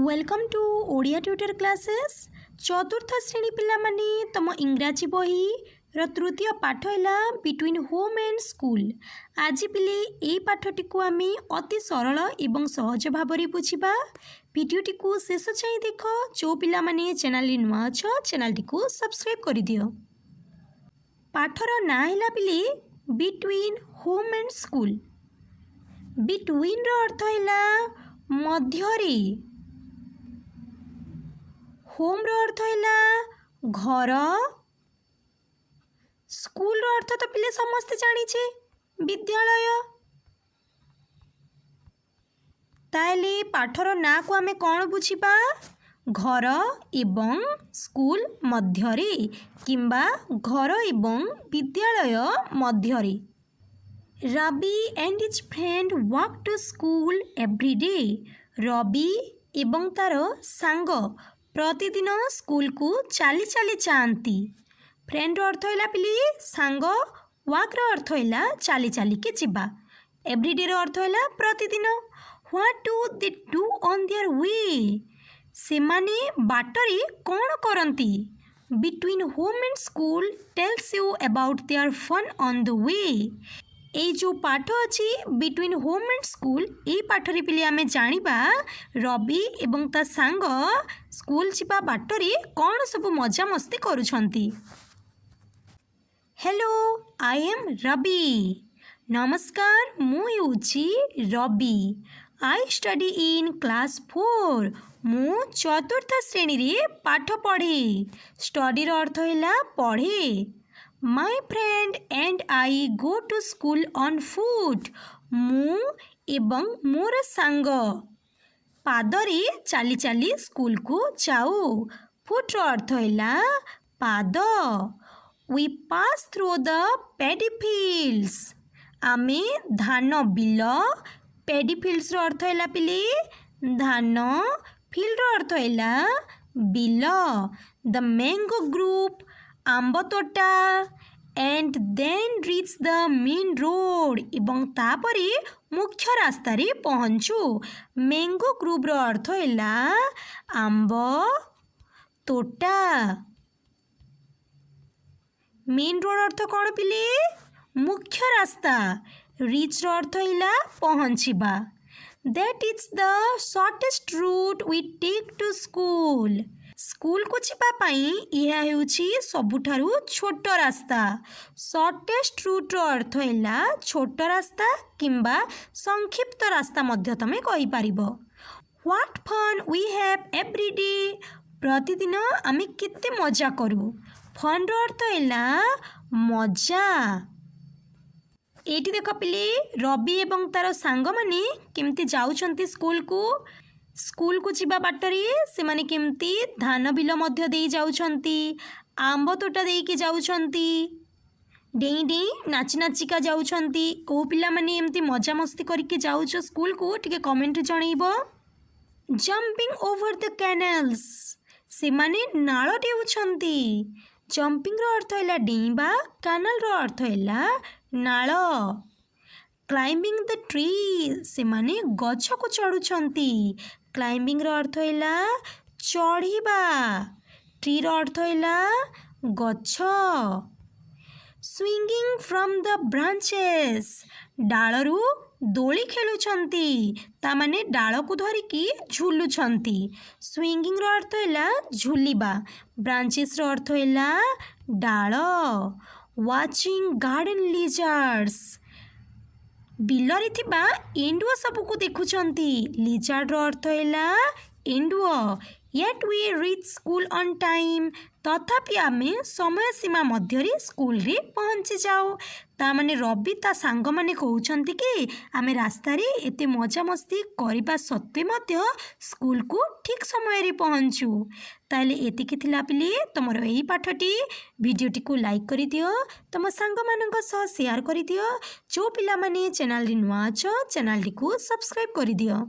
Welcome to Odia tutor classes. चतुर्थ श्रेणी पिला माने तम इंग्राजी बही तृतीय पाठ है बिटवीन होम एंड स्कूल। आज पिले यही पाठटी को आम अति सरल एवं सहज भाव में बुझा। भिडियोटी को शेष चाहे देख। जो पिला माने चैनल नुआ अछ चैनल को सब्सक्राइब कर दियो। पाठर ना है पिले between home and school. Between रो अर्थ है मध्यरे, होम रो अर्थ है घर, स्कूल रो अर्थ तो पिले समस्ते जानिछे विद्यालय। ताले पाठर ना को आमे कौन बुझिबा? घर एवं स्कूल मध्यरे किंबा घर एवं विद्यालय मध्यरे। Ravi and his friend walk to school every day. Ravi एवं तार सांग प्रतिदिन स्कूल को चली चली जाती। फ्रेंड रो अर्थ है पिले सांग, वॉक रो अर्थ है चली चली के जीवा, एवरीडे रो अर्थ है प्रतिदिन। What do they do on their way? से माने बाटरे कौन करती? Between home and school tells you about their fun on the way. ये जो पाठ अच्छी बिटवीन होम एंड स्कूल, ये पाठरे पिले आमे जानिबा रवि एवं ता सांग स्कूल जीवा बाटरे कौन सब मजा मस्ती करुछंती। Hello, I am Ravi. नमस्कार, मु हेउची Ravi. I study in class 4। मु चतुर्थ श्रेणी रे पाठ पढ़े। स्टडी रो अर्थ है पढ़े। My friend and I go to school on foot. मु एवं मोर सांग पादरे चली चली स्कूल को जाऊ। फुट रो अर्थ है पाद। We pass through the paddy fields. आमे धान बिल, पैडी फील्ड्स रो अर्थ है पिले धान, फील्ड रो अर्थ है बिल। द मैंगो ग्रुप आंब तोटा and then reach the main road. एवं तापरे मुख्य रास्ता रे पहुँचू। मैंगो ग्रुप रो अर्थ है आंब तोटा। मेन रोड अर्थ कौन पिले? मुख्य रास्ता। रीच रो अर्थ है पहुँचवा। That is the shortest route we take to school. School को जीवा पाई यह हेउची सबुठारु छोट रास्ता। शॉर्टेस्ट रूट रो अर्थ है छोट रास्ता किंबा संक्षिप्त रास्ता मध्य तमे कहि पारिबो। What fun we have every day. प्रतिदिन आमे केते मजा करू। फन रो अर्थ है मजा। एठी देख पिले रवि एवं तार सांग माने केमती जाउछंती स्कूल को। स्कूल को जीवा बाटरे से माने केमती धान बिल मध्य देई जाउछंती, आंब तोटा देई के जाउछंती, डेई डेई नाची नाचिका जाउछंती। को पिला माने एमती मजा मस्ती करके जाउछ स्कूल को टिके कमेंट जणैबो। Jumping over the canals. से माने नाळ डेउछंती। जंपिंग रो अर्थ है डेइबा, कैनल रो अर्थ है नाळ। Climbing the tree. से माने गछ को चढ़ुछंती। क्लाइंबिंग रो अर्थ है चढ़िबा, ट्री रो अर्थ है गछ। Swinging from the branches. डालरू दोली खेलुछंती, ता माने डाल को धरिकी झुलुछंती। स्विंगिंग रो अर्थ है झुलिबा, ब्रांचेस रो अर्थ है डाल। Watching garden lizards. बिलरे थिबा एंडुआ सबको देखुछंती। लिजर्ड रो अर्थ है एंडुआ। Yet we reach school on time. तथापि आमे समय सीमा मध्य स्कूल रे पहुँची जाओ। ता माने रवि ता सांग माने कहउछंती कि आमे रास्ता रे एते मजा मस्ती करिबा सत्वे मध्य स्कूल को ठीक समय रे पहुँचू। ताले एतिकी थिला पिले तमरो एही पाठटी। भिडियोटी को लाइक करि दियो, तम सांग मानक सह शेयर करि दियो। जो पिला माने चैनल रे नुआ छ चैनल को सब्सक्राइब करि दियो।